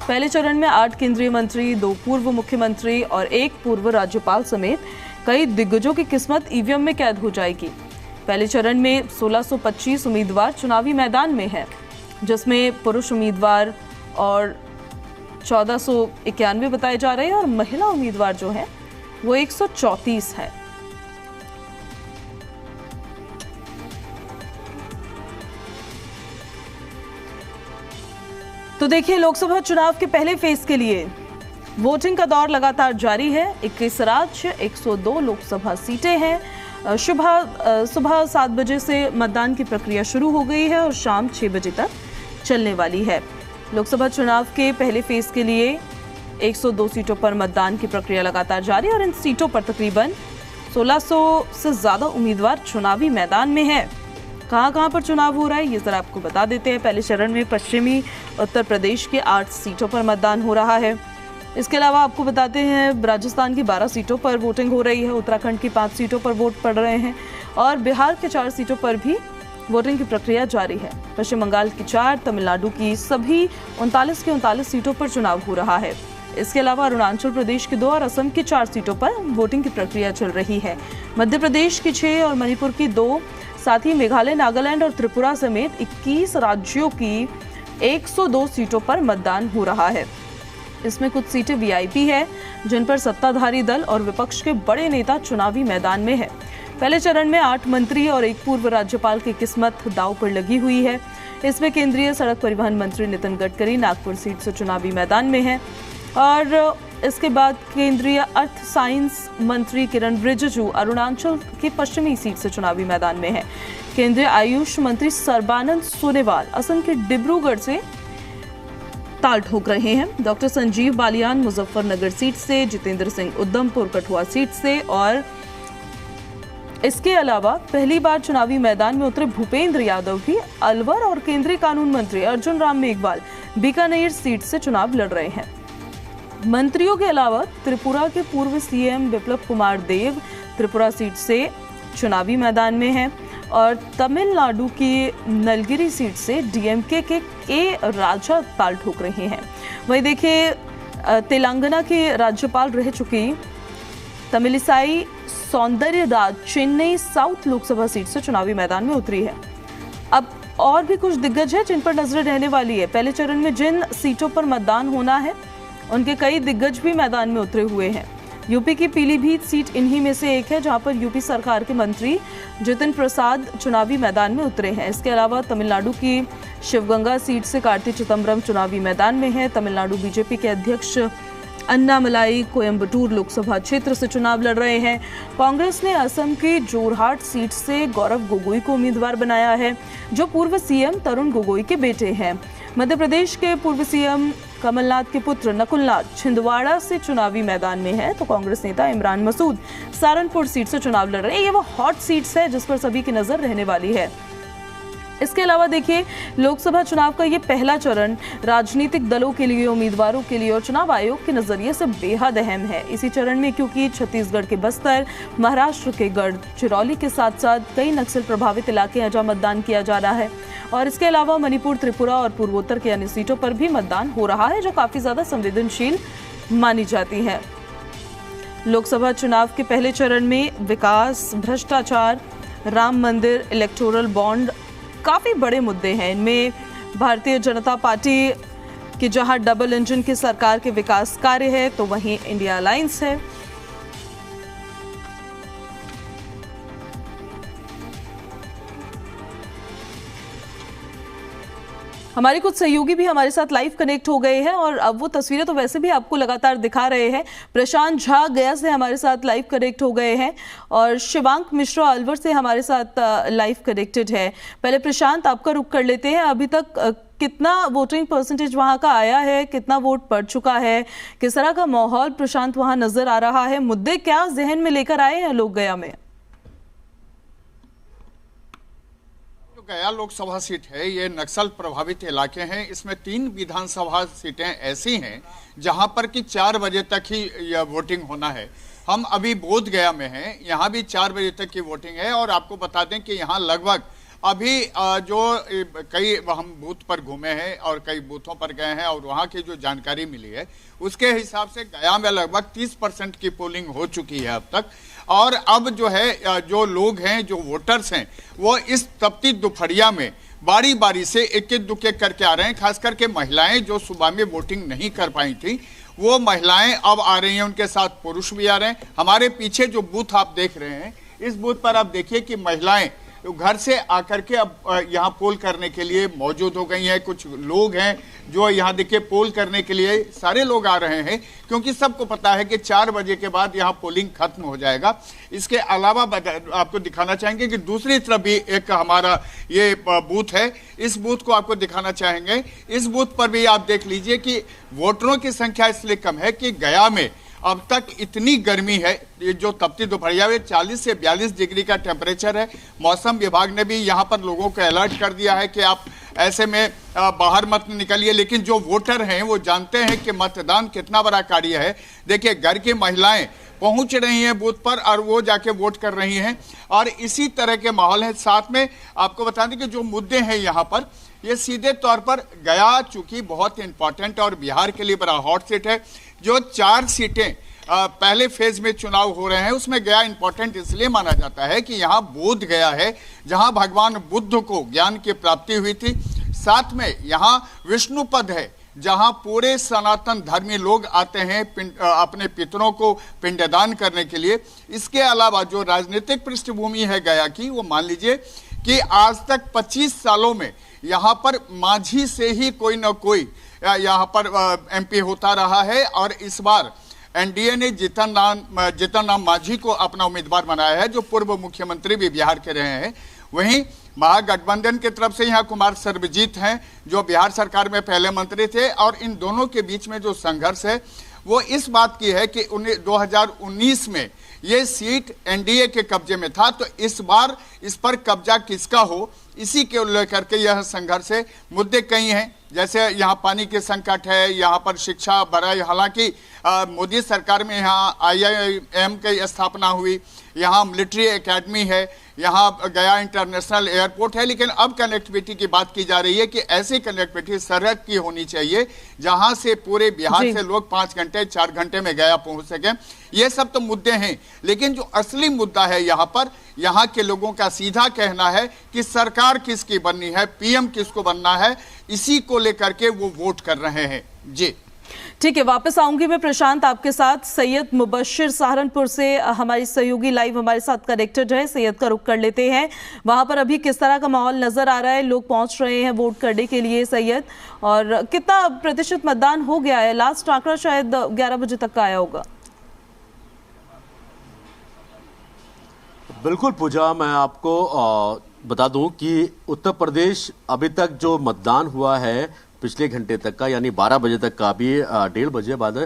पहले चरण में 8 केंद्रीय मंत्री, 2 पूर्व मुख्यमंत्री और 1 पूर्व राज्यपाल समेत कई दिग्गजों की किस्मत ईवीएम में कैद हो जाएगी। पहले चरण में 1625 उम्मीदवार चुनावी मैदान में हैं, जिसमें पुरुष उम्मीदवार और 1491 बताए जा रहे हैं और महिला उम्मीदवार जो है वो 134 है। तो देखिए, लोकसभा चुनाव के पहले फेज के लिए वोटिंग का दौर लगातार जारी है। 21 राज्य, 102 लोकसभा सीटें हैं। सुबह 7 बजे से मतदान की प्रक्रिया शुरू हो गई है और शाम 6 बजे तक चलने वाली है। लोकसभा चुनाव के पहले फेज के लिए 102 सीटों पर मतदान की प्रक्रिया लगातार जारी है और इन सीटों पर तकरीबन 1600 से ज्यादा उम्मीदवार चुनावी मैदान में हैं। कहां पर चुनाव हो रहा है ये जरा आपको बता देते हैं। पहले चरण में पश्चिमी उत्तर प्रदेश के 8 सीटों पर मतदान हो रहा है। इसके अलावा आपको बताते हैं राजस्थान की 12 सीटों पर वोटिंग हो रही है, उत्तराखंड की 5 सीटों पर वोट पड़ रहे हैं और बिहार के 4 सीटों पर भी वोटिंग की प्रक्रिया जारी है। पश्चिम बंगाल की 4, तमिलनाडु की सभी 39 के 39 सीटों पर चुनाव हो रहा है। इसके अलावा अरुणाचल प्रदेश की 2 और असम की 4 सीटों पर वोटिंग की प्रक्रिया चल रही है। मध्य प्रदेश की 6 और मणिपुर की 2, साथ ही मेघालय, नागालैंड और त्रिपुरा समेत 21 राज्यों की 102 सीटों पर मतदान हो रहा है। इसमें कुछ सीटें वीआईपी है, जिन पर सत्ताधारी दल और विपक्ष के बड़े नेता चुनावी मैदान में है। पहले चरण में 8 मंत्री और 1 पूर्व राज्यपाल की किस्मत दांव पर लगी हुई है। इसमें केंद्रीय सड़क परिवहन मंत्री नितिन गडकरी नागपुर सीट से चुनावी मैदान में है और इसके बाद केंद्रीय अर्थ साइंस मंत्री किरण रिजिजू अरुणाचल की पश्चिमी सीट से चुनावी मैदान में है। केंद्रीय आयुष मंत्री सर्बानंद सोनोवाल असम के डिब्रूगढ़ से ताल ठोक रहे हैं। डॉक्टर संजीव बालियान मुजफ्फरनगर सीट से, जितेंद्र सिंह उधमपुर कठुआ सीट से और इसके अलावा पहली बार चुनावी मैदान में उतरे भूपेंद्र यादव भी अलवर और केंद्रीय कानून मंत्री अर्जुन राम मेघवाल बीकानेर सीट से चुनाव लड़ रहे हैं। मंत्रियों के अलावा त्रिपुरा के पूर्व सीएम विप्लव कुमार देव त्रिपुरा सीट से चुनावी मैदान में हैं और तमिलनाडु की नलगिरी सीट से डीएमके के राजा ताल ठोक रहे हैं। वहीं देखिए, तेलंगाना के राज्यपाल रह चुकी तमिलिसाई सौंदर्यराज चेन्नई साउथ लोकसभा सीट से चुनावी मैदान में उतरी है। अब और भी कुछ दिग्गज है जिन पर नजर रहने वाली है। पहले चरण में जिन सीटों पर मतदान होना है उनके कई दिग्गज भी मैदान में उतरे हुए हैं। यूपी की पीलीभीत सीट इन्हीं में से एक है, जहां पर यूपी सरकार के मंत्री जितिन प्रसाद चुनावी मैदान में उतरे हैं। इसके अलावा तमिलनाडु की शिवगंगा सीट से कार्ति चिदम्बरम चुनावी मैदान में है। तमिलनाडु बीजेपी के अध्यक्ष अन्नामलाई कोयम्बटूर लोकसभा क्षेत्र से चुनाव लड़ रहे हैं। कांग्रेस ने असम की जोरहाट सीट से गौरव गोगोई को उम्मीदवार बनाया है, जो पूर्व सीएम तरुण गोगोई के बेटे हैं। मध्य प्रदेश के पूर्व सीएम कमलनाथ के पुत्र नकुलनाथ छिंदवाड़ा से चुनावी मैदान में है, तो कांग्रेस नेता इमरान मसूद सहारनपुर सीट से चुनाव लड़ रहे हैं। ये वो हॉट सीट्स है जिस पर सभी की नजर रहने वाली है। इसके अलावा देखिए, लोकसभा चुनाव का ये पहला चरण राजनीतिक दलों के लिए, उम्मीदवारों के लिए और चुनाव आयोग के नजरिए से बेहद अहम है। इसी चरण में क्योंकि छत्तीसगढ़ के बस्तर, महाराष्ट्र के गढ़चिरौली के साथ साथ कई नक्सल प्रभावित इलाके हैं जहां मतदान किया जा रहा है और इसके अलावा मणिपुर, त्रिपुरा और पूर्वोत्तर के अन्य सीटों पर भी मतदान हो रहा है, जो काफी ज्यादा संवेदनशील मानी जाती है। लोकसभा चुनाव के पहले चरण में विकास, भ्रष्टाचार, राम मंदिर, इलेक्टोरल बॉन्ड काफी बड़े मुद्दे हैं। इनमें भारतीय जनता पार्टी की जहां डबल इंजन की सरकार के विकास कार्य है, तो वहीं इंडिया अलायंस है। हमारे कुछ सहयोगी भी हमारे साथ लाइव कनेक्ट हो गए हैं और अब वो तस्वीरें तो वैसे भी आपको लगातार दिखा रहे हैं। प्रशांत झा गया से हमारे साथ लाइव कनेक्ट हो गए हैं और शिवांक मिश्रा अलवर से हमारे साथ लाइव कनेक्टेड है। पहले प्रशांत, आपका रुख कर लेते हैं। अभी तक कितना वोटिंग परसेंटेज वहां का आया है, कितना वोट पड़ चुका है, किस तरह का माहौल प्रशांत वहां नजर आ रहा है, मुद्दे क्या जहन में लेकर आए हैं लोग गया में? गया लोकसभा सीट है, ये नक्सल प्रभावित इलाके हैं। इसमें 3 विधानसभा सीटें ऐसी हैं जहां पर कि 4 बजे तक ही यह वोटिंग होना है। हम अभी बोध गया में हैं, यहाँ भी 4 बजे तक की वोटिंग है और आपको बता दें कि यहाँ लगभग अभी जो कई हम बूथ पर घूमे हैं और कई बूथों पर गए हैं और वहां की जो जानकारी मिली है उसके हिसाब से गया में लगभग 30% की पोलिंग हो चुकी है अब तक। और अब जो है जो लोग हैं, जो वोटर्स हैं, वो इस तपती दोपहरिया में बारी बारी से एक एक दुके करके आ रहे हैं। खास करके महिलाएं जो सुबह में वोटिंग नहीं कर पाई थी, वो महिलाएं अब आ रही हैं, उनके साथ पुरुष भी आ रहे हैं। हमारे पीछे जो बूथ आप देख रहे हैं, इस बूथ पर आप देखिए कि महिलाएं घर से आकर के अब यहाँ पोल करने के लिए मौजूद हो गई हैं। कुछ लोग हैं जो यहाँ देखिए पोल करने के लिए सारे लोग आ रहे हैं, क्योंकि सबको पता है कि 4 बजे के बाद यहाँ पोलिंग खत्म हो जाएगा। इसके अलावा आपको दिखाना चाहेंगे कि दूसरी तरफ भी एक हमारा ये बूथ है, इस बूथ को आपको दिखाना चाहेंगे। इस बूथ पर भी आप देख लीजिए कि वोटरों की संख्या इसलिए कम है कि गया में अब तक इतनी गर्मी है, ये जो तपती दोपहरिया में 40 से 42 डिग्री का टेम्परेचर है। मौसम विभाग ने भी यहाँ पर लोगों को अलर्ट कर दिया है कि आप ऐसे में बाहर मत निकलिए। लेकिन जो वोटर हैं वो जानते हैं कि मतदान कितना बड़ा कार्य है। देखिए, घर की महिलाएं पहुंच रही हैं बूथ पर और वो जाके वोट कर रही हैं और इसी तरह के माहौल है। साथ में आपको बता दें कि जो मुद्दे हैं यहाँ पर, ये सीधे तौर पर गया चूंकि बहुत इंपॉर्टेंट और बिहार के लिए बड़ा हॉट सीट है। जो 4 सीटें पहले फेज में चुनाव हो रहे हैं, उसमें गया इंपॉर्टेंट इसलिए माना जाता है कि यहाँ बोध गया है, जहाँ भगवान बुद्ध को ज्ञान की प्राप्ति हुई थी। साथ में यहाँ विष्णुपद है, जहाँ पूरे सनातन धर्मी लोग आते हैं अपने पितरों को पिंडदान करने के लिए। इसके अलावा जो राजनीतिक पृष्ठभूमि है गया की, वो मान लीजिए कि आज तक 25 सालों में यहाँ पर माझी से ही कोई ना कोई यहाँ पर एमपी होता रहा है और इस बार एनडीए ने जीतन राम मांझी को अपना उम्मीदवार बनाया है, जो पूर्व मुख्यमंत्री भी बिहार के रहे हैं। वहीं महागठबंधन की तरफ से यहाँ कुमार सर्वजीत हैं, जो बिहार सरकार में पहले मंत्री थे। और इन दोनों के बीच में जो संघर्ष है वो इस बात की है कि 2019 में ये सीट एनडीए के कब्जे में था, तो इस बार इस पर कब्जा किसका हो, इसी के लेकर के यह संघर्ष है। मुद्दे कई हैं, जैसे यहाँ पानी के संकट है, यहाँ पर शिक्षा बढ़ाई। हालांकि मोदी सरकार में यहाँ IIM की स्थापना हुई, यहाँ मिलिट्री एकेडमी है, यहाँ गया इंटरनेशनल एयरपोर्ट है। लेकिन अब कनेक्टिविटी की बात की जा रही है कि ऐसी कनेक्टिविटी सड़क की होनी चाहिए जहां से पूरे बिहार से लोग 5 घंटे 4 घंटे में गया पहुंच सके। ये सब तो मुद्दे हैं, लेकिन जो असली मुद्दा है यहाँ पर, यहाँ के लोगों का सीधा कहना है कि सरकार किसकी बननी है, PM किसको बनना है, इसी को लेकर के वो वोट कर रहे हैं। जी ठीक है, वापस आऊंगी मैं प्रशांत आपके साथ। सैयद मुबश्शिर सहारनपुर से हमारी सहयोगी लाइव हमारे साथ कनेक्टेड है, सैयद का रुख कर लेते हैं। वहां पर अभी किस तरह का माहौल नजर आ रहा है, लोग पहुंच रहे हैं वोट करने के लिए सैयद, और कितना प्रतिशत मतदान हो गया है? लास्ट आंकड़ा शायद 11 बजे तक का आया होगा। बिल्कुल पूजा, मैं आपको बता दूं कि उत्तर प्रदेश अभी तक जो मतदान हुआ है पिछले घंटे तक का, यानी 12 बजे तक का, भी 1:30 बजे बाद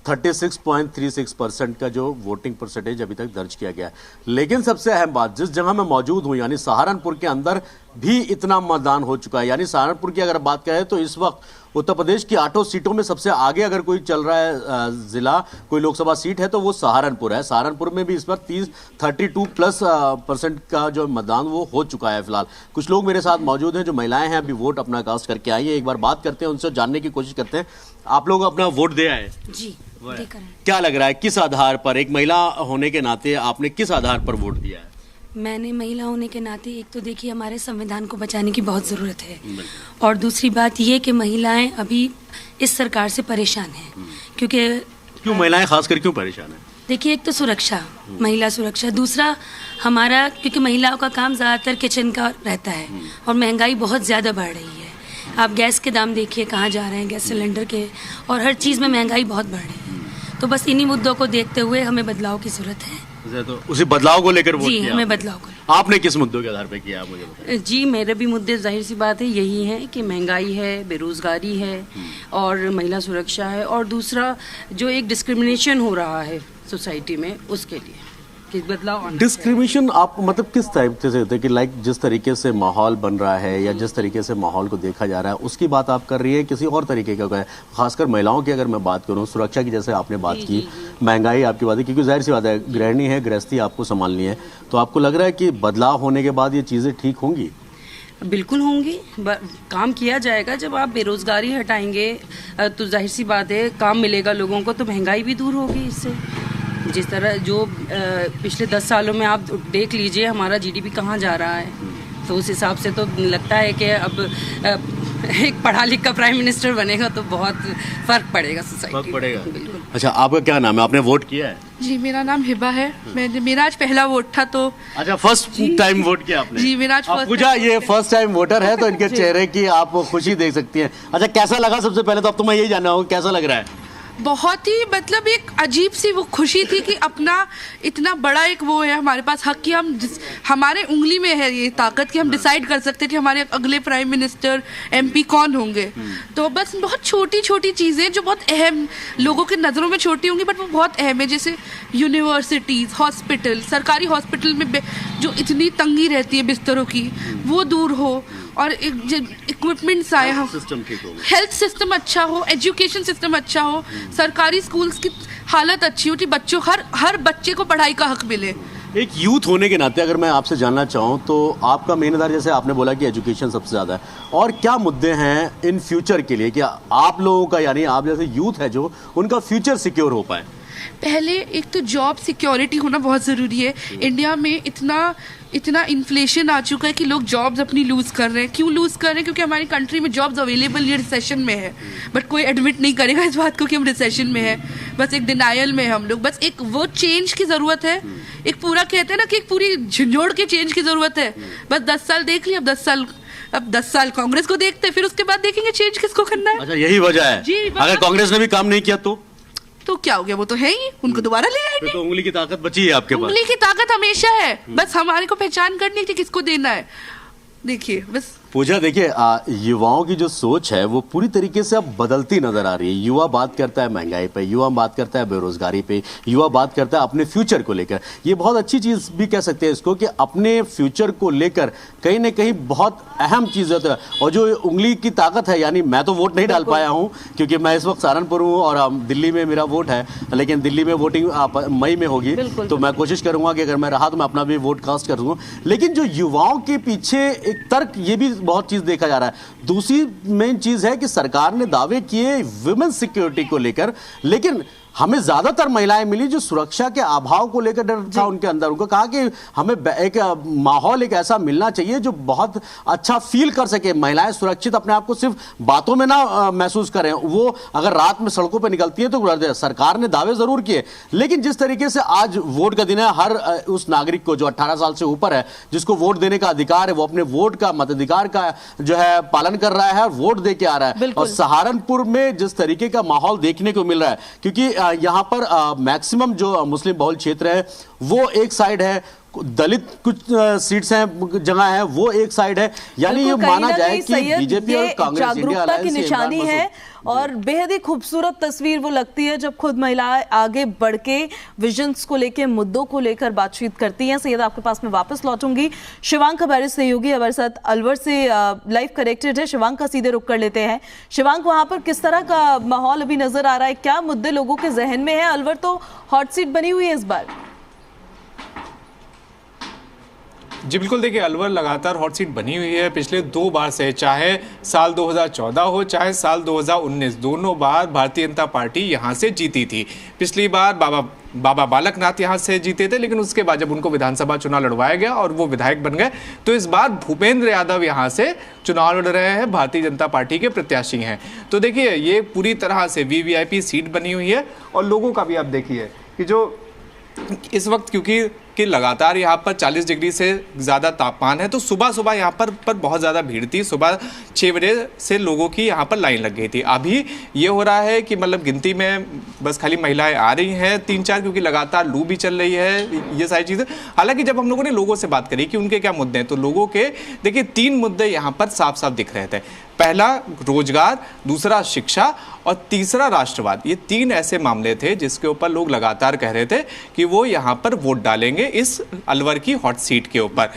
36.36% का जो वोटिंग परसेंटेज अभी तक दर्ज किया गया है। लेकिन सबसे अहम बात, जिस जगह मैं मौजूद हूं यानी सहारनपुर के अंदर भी इतना मतदान हो चुका है। यानी सहारनपुर की अगर बात करें तो इस वक्त उत्तर प्रदेश की 8 सीटों में सबसे आगे अगर कोई चल रहा है जिला, कोई लोकसभा सीट है तो वो सहारनपुर है। सहारनपुर में भी इस वक्त 32+ % का जो मतदान वो हो चुका है फिलहाल। कुछ लोग मेरे साथ मौजूद हैं जो महिलाएं हैं, अभी वोट अपना कास्ट करके आई है। एक बार बात करते हैं उनसे, जानने की कोशिश करते हैं। आप लोग अपना वोट दे आए? जी, क्या लग रहा है, किस आधार पर, एक महिला होने के नाते आपने किस आधार पर वोट दिया है? मैंने महिला होने के नाते, एक तो देखिए हमारे संविधान को बचाने की बहुत ज़रूरत है, और दूसरी बात ये कि महिलाएं अभी इस सरकार से परेशान हैं। क्यों महिलाएं खासकर क्यों परेशान हैं? देखिए, एक तो सुरक्षा, महिला सुरक्षा, दूसरा हमारा, क्योंकि महिलाओं का काम ज़्यादातर किचन का रहता है और महंगाई बहुत ज़्यादा बढ़ रही है। आप गैस के दाम देखिए कहाँ जा रहे हैं, गैस सिलेंडर के, और हर चीज़ में महंगाई बहुत बढ़ रही है। तो बस इन्हीं मुद्दों को देखते हुए हमें बदलाव की जरूरत है। तो उसी बदलाव को लेकर वोट किया? हमें बदलाव को। आपने किस मुद्दों के आधार पर किया, आप मुझे बताइए। जी, मेरे भी मुद्दे जाहिर सी बात है यही हैं कि महंगाई है, बेरोजगारी है और महिला सुरक्षा है, और दूसरा जो एक डिस्क्रिमिनेशन हो रहा है सोसाइटी में, उसके लिए कि बदलाव। डिस्क्रिमिनेशन आप मतलब किस टाइप से होते हैं कि लाइक जिस तरीके से माहौल बन रहा है या जिस तरीके से माहौल को देखा जा रहा है उसकी बात आप कर रही है, किसी और तरीके का है? खासकर महिलाओं की अगर मैं बात करूं, सुरक्षा की जैसे आपने बात की, महंगाई आपकी बात है, क्योंकि जाहिर सी बात है गृहिणी है, गृहस्थी आपको संभालनी है, तो आपको लग रहा है कि बदलाव होने के बाद ये चीज़ें ठीक होंगी? बिल्कुल होंगी। काम किया जाएगा। जब आप बेरोजगारी हटाएंगे तो जाहिर सी बात है काम मिलेगा लोगों को, तो महंगाई भी दूर होगी इससे। जिस तरह जो पिछले 10 सालों में आप देख लीजिए हमारा जीडीपी कहाँ जा रहा है, तो उस हिसाब से तो लगता है कि अब एक पढ़ा लिखा प्राइम मिनिस्टर बनेगा तो बहुत फर्क पड़ेगा सोसाइटी में। अच्छा, आपका क्या नाम है? आपने वोट किया है? जी, मेरा नाम हिबा है। मेरा आज पहला वोट था। तो अच्छा, फर्स्ट टाइम वोट किया आपने? जी, मेरा आज फर्स्ट। पूजा ये फर्स्ट टाइम वोटर है तो इनके चेहरे की आप खुशी देख सकती हैं। अच्छा, कैसा लगा? सबसे पहले तो अब तो मैं यही जानना हूँ, कैसा लग रहा है? बहुत ही मतलब एक अजीब सी वो खुशी थी कि अपना इतना बड़ा एक वो है हमारे पास हक कि हम हमारे उंगली में है ये ताकत कि हम डिसाइड कर सकते हैं कि हमारे अगले प्राइम मिनिस्टर एमपी कौन होंगे। तो बस बहुत छोटी छोटी चीज़ें जो बहुत अहम, लोगों की नज़रों में छोटी होंगी बट वो बहुत अहम है, जैसे यूनिवर्सिटीज़, हॉस्पिटल, सरकारी हॉस्पिटल में जो इतनी तंगी रहती है बिस्तरों की वो दूर हो, और इक्विपमेंट्स आए हो, हेल्थ सिस्टम अच्छा हो, एजुकेशन सिस्टम अच्छा हो, सरकारी स्कूल्स की हालत अच्छी हो कि बच्चों हर बच्चे को पढ़ाई का हक मिले। एक यूथ होने के नाते अगर मैं आपसे जानना चाहूँ तो आपका मेन आधार, जैसे आपने बोला कि एजुकेशन सबसे ज़्यादा है, और क्या मुद्दे हैं इन फ्यूचर के लिए कि आप लोगों का, यानी आप जैसे यूथ है जो, उनका फ्यूचर सिक्योर हो पाए? पहले एक तो जॉब सिक्योरिटी होना बहुत ज़रूरी है। इंडिया में इतना इन्फ्लेशन आ चुका है कि लोग जॉब्स अपनी लूज़ कर रहे हैं। क्यों लूज़ कर रहे हैं? क्योंकि हमारी कंट्री में जॉब्स अवेलेबल ये रिसेशन में है, बट कोई एडमिट नहीं करेगा इस बात को कि हम रिसेशन में है। बस एक डिनायल में हम लोग, बस एक वो चेंज की ज़रूरत है। एक पूरा कहते हैं ना कि एक पूरी झंझोड़ के चेंज की ज़रूरत है। बस 10 साल देख लिया, अब 10 साल कांग्रेस को देखते हैं, फिर उसके बाद देखेंगे चेंज किसको करना है। अच्छा, यही वजह है? जी, अगर कांग्रेस ने भी काम नहीं किया तो क्या हो गया? वो तो है ही, उनको दोबारा ले आएंगे। तो उंगली की ताकत बची है आपके पास? उंगली की ताकत हमेशा है, बस हमारे को पहचान करनी है कि किसको देना है। देखिए बस पूजा, देखिए युवाओं की जो सोच है वो पूरी तरीके से अब बदलती नजर आ रही है। युवा बात करता है महंगाई पे, युवा बात करता है बेरोजगारी पे, युवा बात करता है अपने फ्यूचर को लेकर। ये बहुत अच्छी चीज भी कह सकते हैं इसको कि अपने फ्यूचर को लेकर कहीं ना कहीं बहुत अहम चीज होता है। और जो उंगली की ताकत है, यानी मैं तो वोट नहीं डाल पाया हूँ क्योंकि मैं इस वक्त सहारनपुर हूँ और दिल्ली में मेरा वोट है, लेकिन दिल्ली में वोटिंग मई में होगी, तो मैं कोशिश करूंगा कि अगर मैं रहा तो मैं अपना भी वोट कास्ट कर दूंगा। लेकिन जो युवाओं के पीछे एक तर्क, ये भी बहुत चीज देखा जा रहा है। दूसरी मेन चीज है कि सरकार ने दावे किए वुमेन सिक्योरिटी को लेकर, लेकिन हमें ज्यादातर महिलाएं मिली जो सुरक्षा के अभाव को लेकर डर था उनके अंदर। उनको कहा कि हमें एक माहौल एक ऐसा मिलना चाहिए जो बहुत अच्छा फील कर सके, महिलाएं सुरक्षित अपने आप को सिर्फ बातों में ना महसूस करें। वो अगर रात में सड़कों पर निकलती है तो सरकार ने दावे जरूर किए, लेकिन जिस तरीके से आज वोट का दिन है, हर उस नागरिक को जो 18 साल से ऊपर है, जिसको वोट देने का अधिकार है, वो अपने वोट का, मताधिकार का जो है पालन कर रहा है, वोट दे के आ रहा है। और सहारनपुर में जिस तरीके का माहौल देखने को मिल रहा है, क्योंकि यहाँ पर मैक्सिमम जो मुस्लिम बहुल क्षेत्र है वो एक साइड है, दलित कुछ सीट्स हैं, जगह है वो एक साइड है, यानी ये माना जाए कि बीजेपी और कांग्रेस जागरूकता की निशानी है। और बेहद ही खूबसूरत तस्वीर वो लगती है जब खुद महिलाएं आगे बढ़ के विजन्स को लेकर, मुद्दों को लेकर बातचीत करती हैं। सैयद, आपके पास मैं वापस लौटूंगी। शिवांक हमारे सहयोगी हमारे साथ अलवर से लाइव कनेक्टेड है। शिवांक का सीधे रुख कर लेते हैं। शिवांक, वहां पर किस तरह का माहौल अभी नजर आ रहा है? क्या मुद्दे लोगों के जहन में है? अलवर तो हॉट सीट बनी हुई है इस बार। जी बिल्कुल, देखिए अलवर लगातार हॉट सीट बनी हुई है पिछले 2 बार से, चाहे साल 2014 हो चाहे साल 2019, दोनों बार भारतीय जनता पार्टी यहाँ से जीती थी। पिछली बार बाबा बालकनाथ यहाँ से जीते थे, लेकिन उसके बाद जब उनको विधानसभा चुनाव लड़वाया गया और वो विधायक बन गए, तो इस बार भूपेंद्र यादव यहाँ से चुनाव लड़ रहे हैं, भारतीय जनता पार्टी के प्रत्याशी हैं। तो देखिए ये पूरी तरह से वीवीआईपी सीट बनी हुई है। और लोगों का भी आप देखिए कि जो इस वक्त क्योंकि लगातार यहाँ पर 40 डिग्री से ज़्यादा तापमान है, तो सुबह यहाँ पर बहुत ज़्यादा भीड़ थी। सुबह 6 बजे से लोगों की यहाँ पर लाइन लग गई थी। अभी ये हो रहा है कि मतलब गिनती में बस खाली महिलाएं आ रही हैं 3-4, क्योंकि लगातार लू भी चल रही है, ये सारी चीज़ें। हालांकि जब हम लोगों ने लोगों से बात करी कि उनके क्या मुद्दे हैं, तो लोगों के देखिए 3 मुद्दे यहाँ पर साफ साफ दिख रहे थे। पहला रोजगार, दूसरा शिक्षा और तीसरा राष्ट्रवाद। ये 3 ऐसे मामले थे जिसके ऊपर लोग लगातार कह रहे थे कि वो यहाँ पर वोट डालेंगे इस अलवर की हॉट सीट के ऊपर।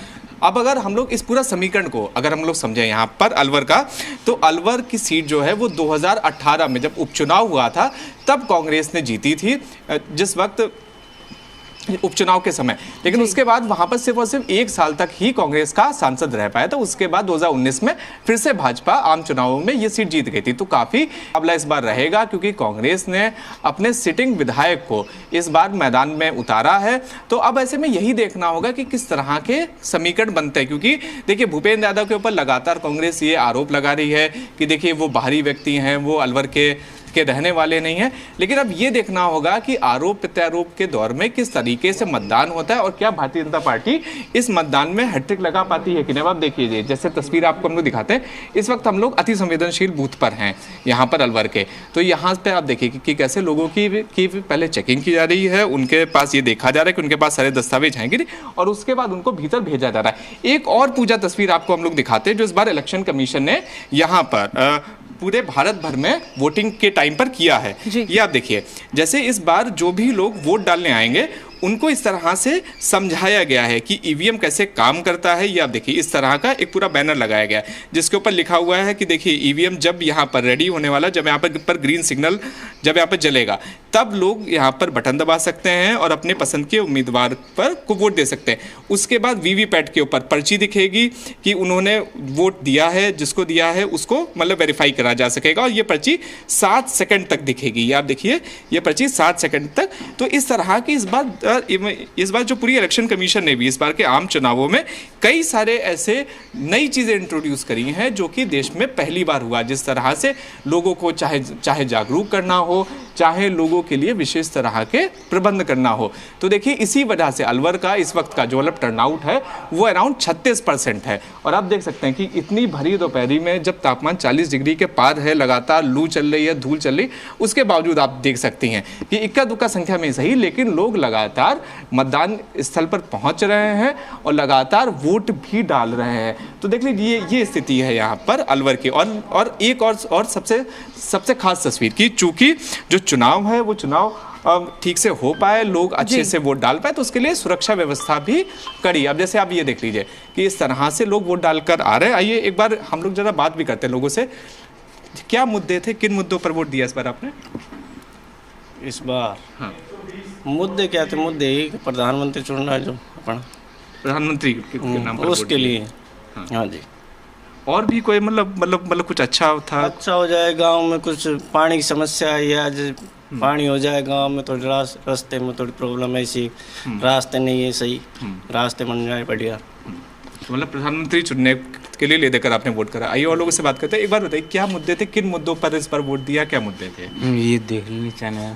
अब अगर हम लोग इस पूरा समीकरण को अगर हम लोग समझें यहाँ पर अलवर का, तो अलवर की सीट जो है वो 2018 में जब उपचुनाव हुआ था तब कांग्रेस ने जीती थी, जिस वक्त उपचुनाव के समय, लेकिन उसके बाद वहां पर सिर्फ और सिर्फ 1 साल तक ही कांग्रेस का सांसद रह पाया था। उसके बाद 2019 में फिर से भाजपा आम चुनावों में ये सीट जीत गई थी। तो काफी मुकाबला इस बार रहेगा, क्योंकि कांग्रेस ने अपने सिटिंग विधायक को इस बार मैदान में उतारा है। तो अब ऐसे में यही देखना होगा कि किस तरह के समीकरण बनते हैं, क्योंकि देखिए भूपेंद्र यादव के ऊपर लगातार कांग्रेस ये आरोप लगा रही है कि देखिए वो बाहरी व्यक्ति हैं, वो अलवर के रहने वाले नहीं हैं। लेकिन अब ये देखना होगा कि आरोप प्रत्यारोप के दौर में किस तरीके से मतदान होता है और क्या भारतीय जनता पार्टी इस मतदान में हैट्रिक लगा पाती है कि नहीं। अब देखिए जैसे तस्वीर आपको हम लोग दिखाते हैं, इस वक्त हम लोग अति संवेदनशील बूथ पर हैं यहाँ पर अलवर के। तो यहाँ पे आप देखिए कि कैसे लोगों की पहले चेकिंग की जा रही है, उनके पास ये देखा जा रहा है कि उनके पास सारे दस्तावेज हैं कि नहीं, और उसके बाद उनको भीतर भेजा जा रहा है। एक और पूजा तस्वीर आपको हम लोग दिखाते हैं जो इस बार इलेक्शन कमीशन ने यहाँ पर पूरे भारत भर में वोटिंग के टाइम पर किया है। ये आप देखिए, जैसे इस बार जो भी लोग वोट डालने आएंगे उनको इस तरह से समझाया गया है कि ईवीएम कैसे काम करता है। ये आप देखिए, इस तरह का एक पूरा बैनर लगाया गया है जिसके ऊपर लिखा हुआ है कि देखिए ईवीएम जब यहाँ पर रेडी होने वाला, जब यहाँ पर ग्रीन सिग्नल जब यहाँ पर जलेगा, तब लोग यहाँ पर बटन दबा सकते हैं और अपने पसंद के उम्मीदवार पर को वोट दे सकते हैं। उसके बाद वीवीपैट के ऊपर पर्ची दिखेगी कि उन्होंने वोट दिया है, जिसको दिया है उसको मतलब वेरीफाई करा जा सकेगा, और ये पर्ची 7 सेकंड तक दिखेगी। ये आप देखिए, ये पर्ची 7 सेकंड तक। तो इस तरह की इस बार जो पूरी इलेक्शन कमीशन ने भी इस बार के आम चुनावों में कई सारे ऐसे नई चीजें इंट्रोड्यूस करी हैं जो कि देश में पहली बार हुआ। जिस तरह से लोगों को चाहे जागरूक करना हो, चाहे लोगों के लिए विशेष तरह के प्रबंध करना हो। तो देखिए इसी वजह से अलवर का इस वक्त का जो मतलब टर्नआउट है वो अराउंड 36% है। और आप देख सकते हैं कि इतनी भरी दोपहरी में जब तापमान 40 डिग्री के पार है, लगातार लू चल रही है, धूल चल रही, उसके बावजूद आप देख सकती हैं कि इक्का दुक्का संख्या में सही, लेकिन लोग लगातार मतदान स्थल पर पहुंच रहे हैं और लगातार वोट भी डाल रहे हैं। तो देख लीजिए ये स्थिति है यहाँ पर अलवर की। और एक और सबसे खास तस्वीर की, चूंकि जो चुनाव है वो चुनाव ठीक से हो पाए, लोग अच्छे से वोट डाल पाए, तो उसके लिए सुरक्षा व्यवस्था भी कड़ी। अब जैसे आप ये देख लीजिए कि इस तरह से लोग वोट डालकर आ रहे हैं। आइए एक बार हम लोग जरा बात भी करते हैं लोगों से, क्या मुद्दे थे, किन मुद्दों पर वोट दिया इस बार आपने? इस बार हाँ, मुद्दे क्या थे? मुद्दे ही प्रधानमंत्री चुनना है, जो अपना प्रधानमंत्री के नाम पर उसके लिए। हाँ जी। और भी कोई मतलब कुछ अच्छा था? अच्छा हो जाए गांव में, कुछ पानी की समस्या है, आज पानी हो जाए गांव में, थोड़ी रास्ते में थोड़ी प्रॉब्लम है, ऐसी रास्ते नहीं है सही, रास्ते बन जाए बढ़िया। तो मतलब प्रधानमंत्री चुनने के लिए ले देकर आपने वोट करा। आइए और लोगों से बात करते हैं। एक बार बताइए क्या मुद्दे थे, किन मुद्दों पर इस पर वोट दिया, क्या मुद्दे थे? ये देख लेने चाहिए,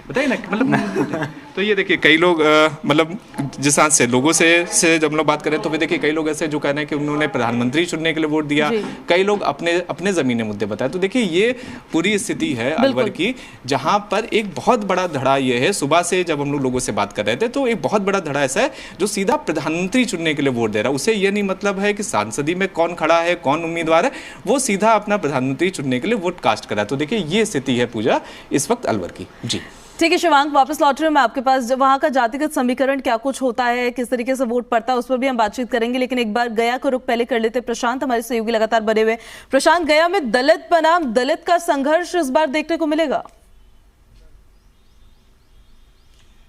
बताइए ना, मतलब तो ये देखिए कई लोग मतलब जिस हाथ से लोगों से जब हम लोग बात करें तो भी देखिए कई लोग ऐसे जो कह रहे हैं कि उन्होंने प्रधानमंत्री चुनने के लिए वोट दिया, कई लोग अपने जमीनी मुद्दे बताए। तो देखिए ये पूरी स्थिति है अलवर की, जहां पर एक बहुत बड़ा धड़ा ये है। सुबह से जब हम लोगों से बात कर रहे थे तो एक बहुत बड़ा धड़ा ऐसा है जो सीधा प्रधानमंत्री चुनने के लिए वोट दे रहा है। उसे ये नहीं मतलब है कि सांसदी में कौन खड़ा है, कौन उम्मीदवार है, वो सीधा अपना प्रधानमंत्री चुनने के लिए वोट कास्ट करा। तो देखिए ये स्थिति है पूजा इस वक्त अलवर की। जी ठीक है शिवांग, वापस लौट रहे हैं मैं आपके पास। जब वहां का जातिगत समीकरण क्या कुछ होता है, किस तरीके से वोट पड़ता है, उस पर भी हम बातचीत करेंगे, लेकिन एक बार गया का रुख पहले कर लेते। प्रशांत हमारे सहयोगी लगातार बने हुए। प्रशांत, गया में दलित बनाम दलित का संघर्ष इस बार देखने को मिलेगा?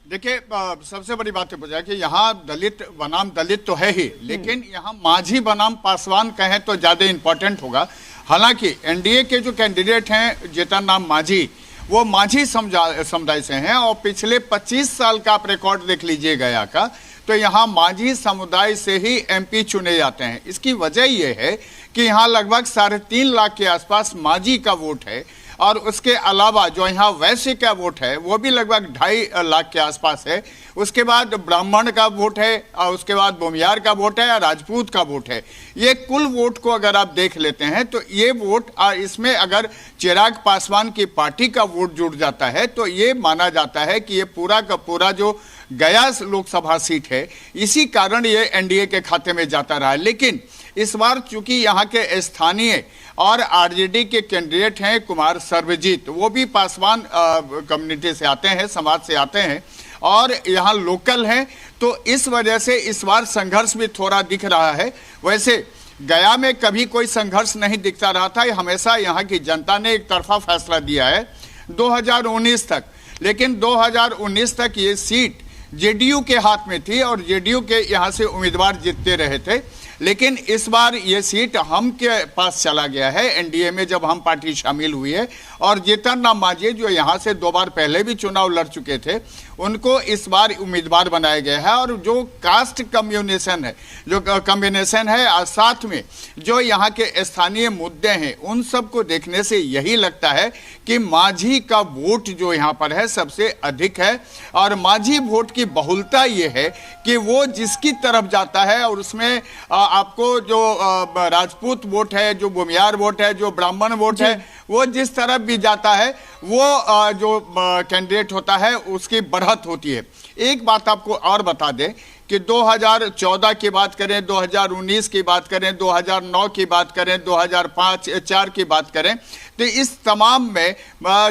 देखिए सबसे बड़ी बात है पूजा कि यहाँ दलित बनाम दलित तो है ही, लेकिन यहाँ माझी बनाम पासवान कहें तो ज्यादा इंपॉर्टेंट होगा। हालांकि एनडीए के जो कैंडिडेट हैं जीतन राम माझी, वो माझी समुदाय से हैं और पिछले 25 साल का आप रिकॉर्ड देख लीजिए गया का, तो यहाँ माझी समुदाय से ही एमपी चुने जाते हैं। इसकी वजह यह है कि यहाँ लगभग 3.5 लाख के आसपास माझी का वोट है, और उसके अलावा जो यहाँ वैश्य का वोट है वो भी लगभग 2.5 लाख के आसपास है। उसके बाद ब्राह्मण का वोट है, और उसके बाद भूमियार का वोट है, और राजपूत का वोट है। ये कुल वोट को अगर आप देख लेते हैं तो ये वोट, इसमें अगर चिराग पासवान की पार्टी का वोट जुड़ जाता है तो ये माना जाता है कि ये पूरा का पूरा जो गया लोकसभा सीट है, इसी कारण ये एनडीए के खाते में जाता रहा है। लेकिन इस बार चूंकि यहाँ के स्थानीय और आरजेडी के कैंडिडेट हैं कुमार सर्वजीत, वो भी पासवान कम्युनिटी से आते हैं, समाज से आते हैं, और यहाँ लोकल हैं, तो इस वजह से इस बार संघर्ष भी थोड़ा दिख रहा है। वैसे गया में कभी कोई संघर्ष नहीं दिखता रहा था, हमेशा यहाँ की जनता ने एक तरफा फैसला दिया है 2019 तक। लेकिन 2019 तक ये सीट जेडीयू के हाथ में थी और जेडीयू के यहाँ से उम्मीदवार जीतते रहे थे। लेकिन इस बार ये सीट हम के पास चला गया है एनडीए में, जब हम पार्टी शामिल हुई है। और जीतन राम मांझी जो यहाँ से 2 बार पहले भी चुनाव लड़ चुके थे, उनको इस बार उम्मीदवार बनाया गया है। और जो कास्ट कम्युनिकेशन है, जो कम्बिनेशन है, और साथ में जो यहाँ के स्थानीय मुद्दे हैं, उन सब को देखने से यही लगता है कि मांझी का वोट जो यहाँ पर है सबसे अधिक है। और मांझी वोट की बहुलता ये है कि वो जिसकी तरफ जाता है, और उसमें आपको जो राजपूत वोट है, जो भूमियार वोट है, जो ब्राह्मण वोट है, वो जिस तरफ भी जाता है वो जो कैंडिडेट होता है उसकी बढ़त होती है। एक बात आपको और बता दें कि 2014 की बात करें, 2019 की बात करें, 2009 की बात करें, 2005-4 की बात करें, तो इस तमाम में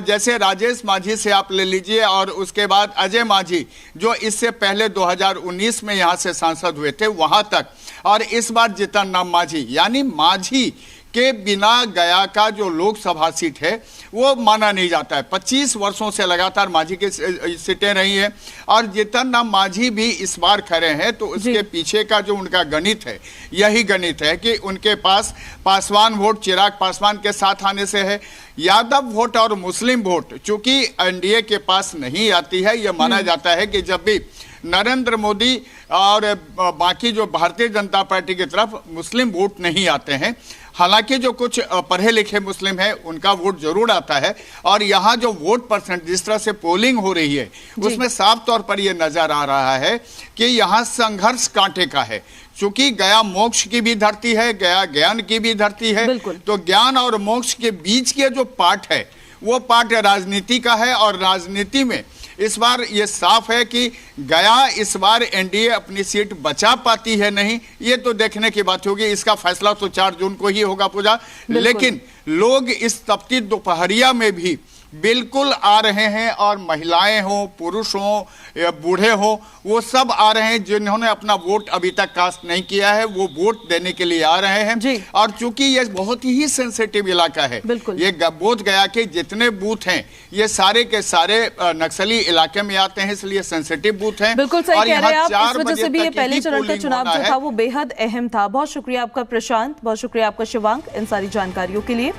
जैसे राजेश मांझी से आप ले लीजिए, और उसके बाद अजय मांझी जो इससे पहले 2019 में यहाँ से सांसद हुए थे, वहाँ तक, और इस बार जीतन राम मांझी, यानी मांझी के बिना गया का जो लोकसभा सीट है वो माना नहीं जाता है। 25 वर्षों से लगातार मांझी की सीटें रही हैं, और जीतन राम मांझी भी इस बार खड़े हैं। तो उसके पीछे का जो उनका गणित है, यही गणित है कि उनके पास पासवान वोट चिराग पासवान के साथ आने से है, यादव वोट और मुस्लिम वोट चूंकि एनडीए के पास नहीं आती है। यह माना जाता है कि जब भी नरेंद्र मोदी और बाकी जो भारतीय जनता पार्टी की तरफ मुस्लिम वोट नहीं आते हैं, हालांकि जो कुछ पढ़े लिखे मुस्लिम हैं उनका वोट जरूर आता है। और यहाँ जो वोट परसेंट जिस तरह से पोलिंग हो रही है, उसमें साफ तौर पर यह नजर आ रहा है कि यहाँ संघर्ष कांटे का है। चूंकि गया मोक्ष की भी धरती है, गया ज्ञान की भी धरती है, तो ज्ञान और मोक्ष के बीच के जो पार्ट है वो पार्ट राजनीति का है। और राजनीति में इस बार ये साफ है कि गया इस बार एनडीए अपनी सीट बचा पाती है नहीं, ये तो देखने की बात होगी। इसका फैसला तो 4 जून को ही होगा पूजा। लेकिन लोग इस तपती दोपहरिया में भी बिल्कुल आ रहे हैं, और महिलाएं हो, पुरुष हो या बूढ़े हो, वो सब आ रहे हैं जिन्होंने अपना वोट अभी तक कास्ट नहीं किया है, वो वोट देने के लिए आ रहे हैं। और चूंकि ये बहुत ही सेंसिटिव इलाका है, ये बोध गया के जितने बूथ हैं ये सारे के सारे नक्सली इलाके में आते हैं, इसलिए सेंसिटिव बूथ हैं। बिल्कुल सही कह रहे हैं आप। इस वजह से भी ये पहले चरण का चुनाव जो था वो बेहद अहम था। बहुत शुक्रिया आपका प्रशांत, बहुत शुक्रिया आपका शिवांक इन सारी जानकारियों के लिए।